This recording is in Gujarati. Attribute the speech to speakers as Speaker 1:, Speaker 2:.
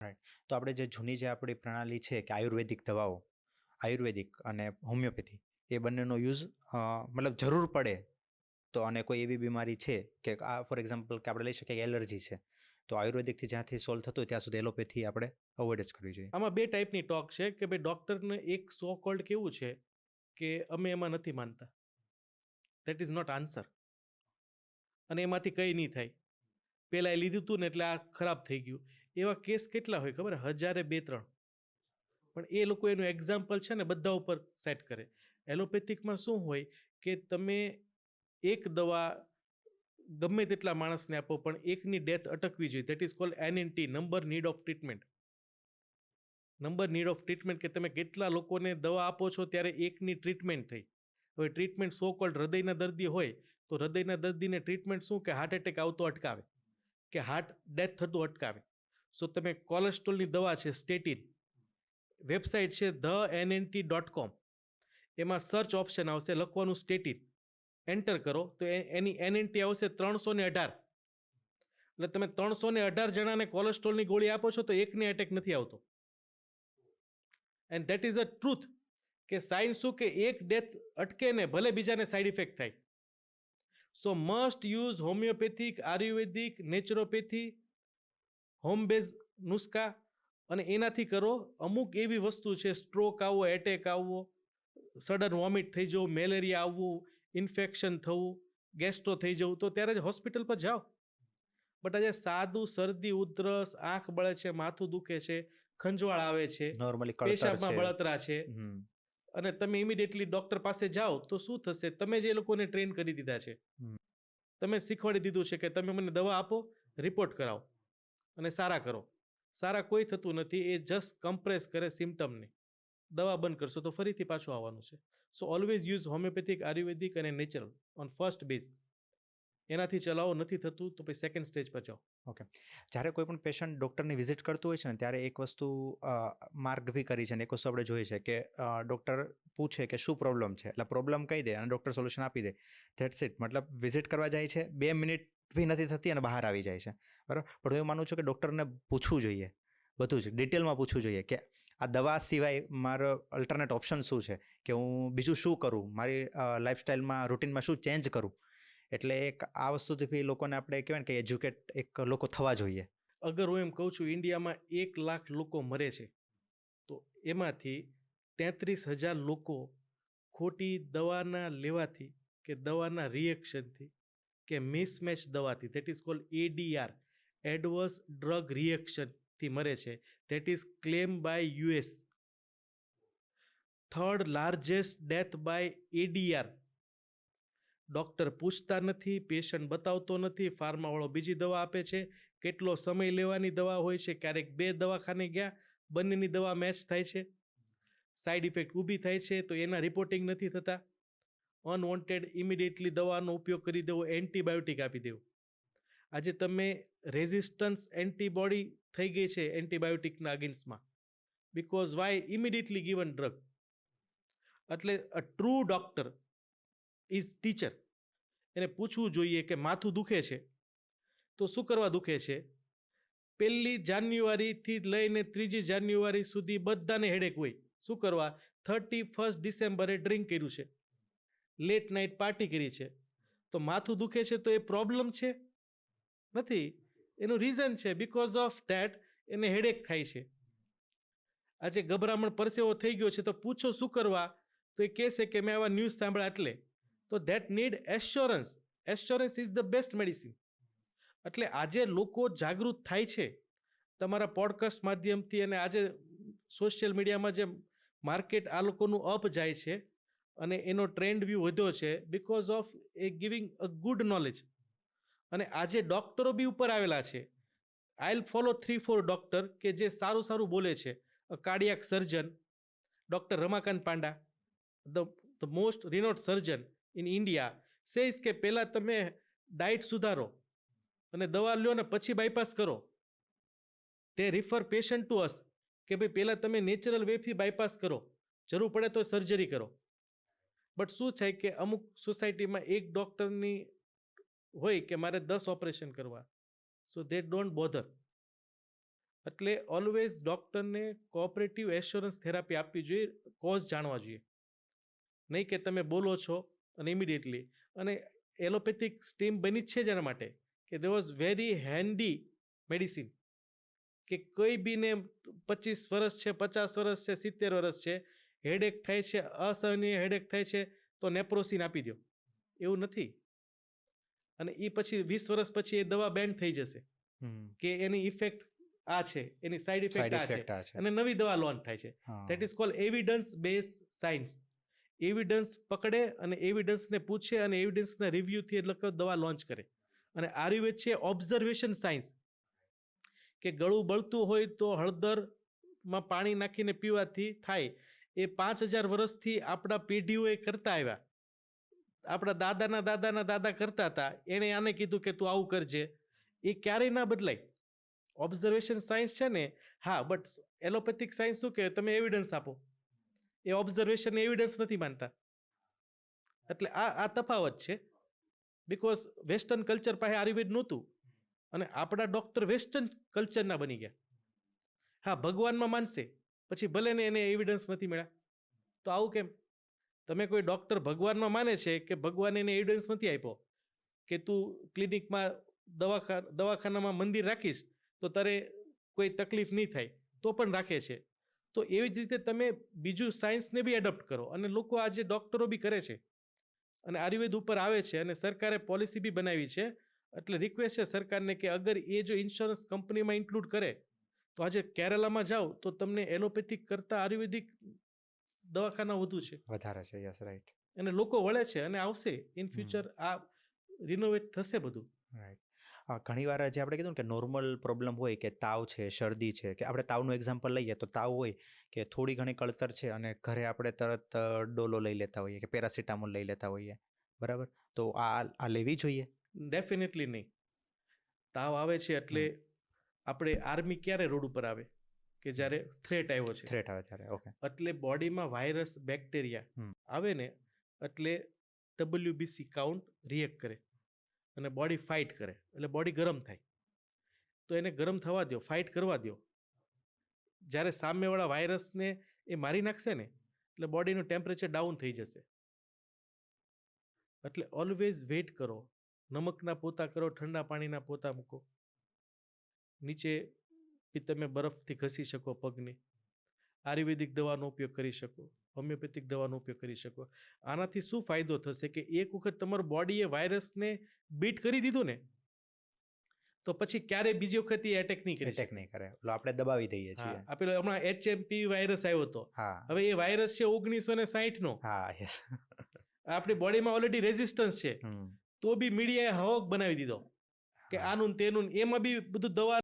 Speaker 1: રાઈટ. તો આપણે જે જૂની જે આપણી પ્રણાલી છે કે આયુર્વેદિક દવાઓ, આયુર્વેદિક અને હોમિયોપેથી એ બંનેનો યુઝ મતલબ જરૂર પડે તો, અને કોઈ એવી બીમારી છે કે આ ફોર એક્ઝામ્પલ કે આપણે લઈ શકીએ કે એલર્જી છે, તો આયુર્વેદિકથી જ્યાંથી સોલ્વ થતું હોય ત્યાં સુધી એલોપેથી આપણે અવોઇડ જ કરવી જોઈએ.
Speaker 2: આમાં બે ટાઈપની ટોક છે કે ભાઈ ડૉક્ટરને એક સો કોલ્ડ કેવું છે કે અમે એમાં નથી માનતા, દેટ ઇઝ નોટ આન્સર, અને એમાંથી કંઈ નહીં થાય, પહેલાં એ લીધું હતું ને એટલે આ ખરાબ થઈ ગયું. એવા કેસ કેટલા હોય ખબર? 1000-2-3. પણ એ લોકો એનું એક્ઝામ્પલ છે ને બધા ઉપર સેટ કરે. એલોપેથિકમાં શું હોય કે તમે એક દવા ગમે તેટલા માણસને આપો પણ એકની ડેથ અટકવી જોઈએ. That is called NNT, number need of treatment. Number need of treatment, કે તમે કેટલા લોકોને દવા આપો છો ત્યારે એકની ટ્રીટમેન્ટ થઈ. હવે ટ્રીટમેન્ટ સો કોલ્ડ હૃદયના દર્દી હોય તો હૃદયના દર્દીને ટ્રીટમેન્ટ શું કે હાર્ટ એટેક આવતો અટકાવે, કે હાર્ટ ડેથ થતું અટકાવે. સો તમે કોલેસ્ટ્રોલની દવા છે સ્ટેટિન, વેબસાઇટ છે thennt.com, એમાં સર્ચ ઓપ્શન આવશે, લખવાનું સ્ટેટિન, એન્ટર કરો તો એની NNT આવશે 318. એટલે તમે 318 જણાને કોલેસ્ટ્રોલની ગોળી આપો છો તો એકને એટેક નથી આવતો. And that is a truth, કે સાયન્સ શું કે એક ડેથ અટકે ને ભલે બીજાને સાઈડ ઇફેક્ટ થાય. સો મસ્ટ યુઝ હોમિયોપેથિક, આયુર્વેદિક, નેચરોપેથી, હોમ બેઝ નુસ્ખા, અને એનાથી કરો. અમુક એવી વસ્તુ છે, સ્ટ્રોક આવવો, એટેક આવવો, સડન વોમિટ થઈ જવું, મેલેરિયા આવવું, ઇન્ફેક્શન થવું, ગેસ્ટ્રો થઈ જવું, તો ત્યારે જ હોસ્પિટલ પર જાઓ. બટ આજે સાદું શરદી ઉધરસ, આંખ બળે છે, માથું દુખે છે, ખંજવાળ આવે છે,
Speaker 1: નોર્મલી કળતર
Speaker 2: પેશાબમાં
Speaker 1: છે.
Speaker 2: બળતરા છે, અને તમે ઇમિડિયેટલી ડોક્ટર પાસે જાઓ તો શું થશે? તમે જે લોકોને ટ્રેન કરી દીધા છે, તમે શીખવાડી દીધું છે કે તમે મને દવા આપો, રિપોર્ટ કરાવો અને સારા કરો. સારા કોઈ થતું નથી, એ જસ્ટ કમ્પ્રેસ કરે સિમ્ટમને. દવા બંધ કરશો તો ફરીથી પાછું આવવાનું છે. સો ઓલવેઝ યુઝ હોમિયોપેથિક, આયુર્વેદિક અને નેચરલ ઓન ફર્સ્ટ બેઝ. એનાથી ચલાવો, નથી થતું તો પછી સેકન્ડ સ્ટેજ પર જાઓ.
Speaker 1: ઓકે. જ્યારે કોઈ પણ પેશન્ટ ડૉક્ટરની વિઝિટ કરતું હોય છે ને, ત્યારે એક વસ્તુ માર્ક બી કરી છે ને, એક વસ્તુ આપણે જોઈએ છે કે ડૉક્ટર પૂછે કે શું પ્રોબ્લેમ છે, એટલે પ્રોબ્લેમ કહી દે અને ડૉક્ટર સોલ્યુશન આપી દે, ધેટ્સ ઇટ. મતલબ વિઝિટ કરવા જાય છે, 2 મિનિટ બી નથી થતી અને બહાર આવી જાય છે, બરાબર. પણ હું એવું માનું છું કે ડૉક્ટરને પૂછવું જોઈએ, બધું જ ડિટેલમાં પૂછવું જોઈએ કે આ દવા સિવાય મારો અલ્ટરનેટ ઓપ્શન શું છે, કે હું બીજું શું કરું, મારી લાઈફસ્ટાઈલમાં રૂટીનમાં શું ચેન્જ કરું. એટલે એક આ વસ્તુથી લોકોને આપણે કહેવાય ને કે એજ્યુકેટ એક લોકો થવા જોઈએ.
Speaker 2: અગર હું એમ કહું છું ઇન્ડિયામાં 1 લાખ લોકો મરે છે તો એમાંથી 33,000 લોકો ખોટી દવાના લેવાથી કે દવાના રિએક્શનથી કે મિસમેચ દવાથી, that is called ADR, adverse drug રિએક્શનથી મરે છે. That is claim by US. Third largest death by ADR. Doctor પૂછતા નથી, પેશન્ટ બતાવતો નથી, ફાર્માવાળો બીજી દવા આપે છે. કેટલો સમય લેવાની દવા હોય છે, ક્યારેક 2 દવાખાને ગયા, બંનેની દવા મેચ થાય છે, સાઈડ ઇફેક્ટ ઊભી થાય છે તો એના રિપોર્ટિંગ નથી થતા. અનવોન્ટેડ ઇમિડિયેટલી દવાનો ઉપયોગ કરી દેવો, એન્ટીબાયોટિક આપી દેવું. આજે તમે રેઝિસ્ટન્સ એન્ટીબોડી થઈ ગઈ છે એન્ટીબાયોટિકના અગેન્સ્ટમાં, because why? Immediately given drug. એટલે a true doctor is teacher. એને પૂછવું જોઈએ કે માથું દુખે છે તો શું કરવા દુખે છે. 1 જાન્યુઆરીથી લઈને 3 જાન્યુઆરી સુધી બધાને હેડેક હોય. શું કરવા? 31 ડિસેમ્બરે ડ્રિંક કર્યું છે, લેટ નાઇટ પાર્ટી કરી છે, તો માથું દુખે છે તો એ પ્રોબ્લેમ છે? નથી. એનું રીઝન છે, બિકોઝ ઓફ ધેટ એને હેડેક થાય છે. આજે ગભરામણ પરસેવો થઈ ગયો છે તો પૂછો શું કરવા, તો એ કહેશે કે મેં આવા ન્યૂઝ સાંભળ્યા એટલે. તો that need assurance. Assurance is the best medicine. એટલે આજે લોકો જાગૃત થાય છે તમારા પોડકાસ્ટ માધ્યમથી, અને આજે સોશિયલ મીડિયામાં જે માર્કેટ આ લોકોનું અપ જાય છે અને એનો ટ્રેન્ડ વ્યૂ વધ્યો છે because of A giving a good knowledge. અને આજે ડૉક્ટરો બી ઉપર આવેલા છે. આઈલ ફોલો 3-4 ડૉક્ટર કે જે સારું સારું બોલે છે. A cardiac surgeon doctor Ramakant Panda, the most renowned surgeon in India, says કે પહેલાં તમે ડાયટ સુધારો અને દવા લ્યો ને પછી બાયપાસ કરો. તે રિફર પેશન્ટ ટુ અસ કે ભાઈ પહેલાં તમે નેચરલ વેથી બાયપાસ કરો, જરૂર પડે તો સર્જરી કરો. બટ શું છે કે અમુક સોસાયટીમાં એક ડૉક્ટરની હોય કે મારે 10 ઓપરેશન કરવા, સો દે ડોન્ટ બોધર. એટલે ઓલવેઝ ડૉક્ટરને કોઓપરેટિવ એશ્યોરન્સ થેરાપી આપવી જોઈએ, કોઝ જાણવા જોઈએ. નહીં કે તમે બોલો છો અને ઇમિડિયેટલી. અને એલોપેથિક સ્ટીમ બની જ છે જેના માટે કે દે વોઝ વેરી હેન્ડી મેડિસિન, કે કોઈ બીને 25 વર્ષ છે, 50 વર્ષ છે, 70 વર્ષ છે, હેડેક થાય છે, અસહનીય હેડેક થાય છે, તો નેપ્રોસિન આપી દો. એવું નથી. અને એ પછી 20 વર્ષ પછી એ દવા બેન્ડ થઈ જશે કે એની ઇફેક્ટ આ છે, એની સાઈડ ઇફેક્ટ આ છે, અને નવી દવા લોન્ચ થાય છે. That is cold evidence base science. Evidence પકડે અને એવિડન્સને પૂછે અને એવિડન્સના રિવ્યુથી એટલે દવા લોન્ચ કરે. અને આયુર્વેદ છે ઓબ્ઝર્વેશન સાયન્સ, કે ગળું બળતું હોય તો હળદરમાં પાણી નાખીને પીવાથી થાય. એ 5000 વર્ષથી આપણા પેઢીઓએ કરતા આવ્યા. આપણા દાદાના દાદાના દાદા કરતા હતા, એણે આને કીધું કે તું આવું કરજે. એ ક્યારેય ના બદલાય. ઓબ્ઝર્વેશન સાયન્સ છે ને, હા, બટ એલોપેથિક સાયન્સ શું કહે, તમે એવિડન્સ આપો. એ ઓબ્ઝર્વેશન એવિડન્સ નથી માનતા. એટલે આ તફાવત છે. બિકોઝ વેસ્ટર્ન કલ્ચર પાસે આયુર્વેદ નહોતું અને આપણા ડોક્ટર વેસ્ટર્ન કલ્ચરના બની ગયા. હા, ભગવાનમાં માનશે, પછી ભલે ને એને એવિડન્સ નથી મળ્યા. તો આવું કેમ? તમે કોઈ ડોક્ટર ભગવાનમાં માને છે કે ભગવાન એને એવિડન્સ નથી આપ્યો કે તું ક્લિનિકમાં દવાખાનામાં મંદિર રાખીશ તો તારે કોઈ તકલીફ નહીં થાય, તો પણ રાખે છે. તો એવી જ રીતે તમે બીજું સાયન્સને બી એડોપ્ટ કરો. અને લોકો આજે ડૉક્ટરો બી કરે છે અને આયુર્વેદ ઉપર આવે છે, અને સરકારે પોલિસી બી બનાવી છે. એટલે રિક્વેસ્ટ છે સરકારને કે અગર એ જો ઇન્સ્યોરન્સ કંપનીમાં ઇન્ક્લુડ કરે તો આજે કેરલામાં જાઓ તો તમને એલોપેથિક કરતાં આયુર્વેદિક દવાખાના વધુ છે,
Speaker 1: વધારે છે. Yes, right.
Speaker 2: અને લોકો વળે છે અને આવશે ઇન ફ્યુચર. આ રિનોવેટ થશે બધું.
Speaker 1: રાઈટ. ઘણી વાર જે આપણે કીધું ને કે નોર્મલ પ્રોબ્લેમ હોય, કે તાવ છે, શરદી છે, કે આપણે તાવનું એક્ઝામ્પલ લઈએ તો તાવ હોય કે થોડી ઘણી કળતર છે અને ઘરે આપણે તરત ડોલો લઈ લેતા હોઈએ કે પેરાસિટામોલ લઈ લેતા હોઈએ, બરાબર? તો આ લેવી જોઈએ?
Speaker 2: ડેફિનેટલી નહીં. તાવ આવે છે એટલે આપણે આર્મી ક્યારે રોડ ઉપર આવે? કે જ્યારે થ્રેટ આવ્યો છે.
Speaker 1: થ્રેટ આવે ત્યારે. ઓકે.
Speaker 2: એટલે બોડીમાં વાયરસ, બેક્ટેરિયા આવે ને એટલે WBC કાઉન્ટ રિએક્ટ કરે અને બોડી ફાઇટ કરે, એટલે બોડી ગરમ થાય. તો એને ગરમ થવા દો, ફાઇટ કરવા દો. જ્યારે સામેવાળા વાયરસને એ મારી નાખશે ને એટલે બોડીનું ટેમ્પરેચર ડાઉન થઈ જશે. એટલે ઓલવેઝ વેઇટ કરો. નમકના પોતા કરો, ઠંડા પાણીના પોતા મૂકો. નીચે બી તમે બરફથી ઘસી શકો પગને. આયુર્વેદિક દવાનો ઉપયોગ કરી શકો, હોમિયોપેથિક દવાનો ઉપયોગ કરી શકો. આનાથી શું ફાયદો થશે કે એક વખત તમારું બોડીએ વાયરસને બીટ કરી દીધું ને તો પછી ક્યારે બીજી વખત એ એટેક નહીં કરી
Speaker 1: એટેક નહીં કરે. આપણે દબાવી દઈએ છીએ.
Speaker 2: આપેલો હમણાં HMP વાયરસ આવ્યો હતો.
Speaker 1: હા.
Speaker 2: હવે એ વાયરસ છે 1960 નો.
Speaker 1: હા, યસ.
Speaker 2: આપણી બોડીમાં ઓલરેડી રેઝિસ્ટન્સ છે, તો બી મીડિયાએ હવક બનાવી દીધો કે આનું તેનું. એમાં બી બધું દવા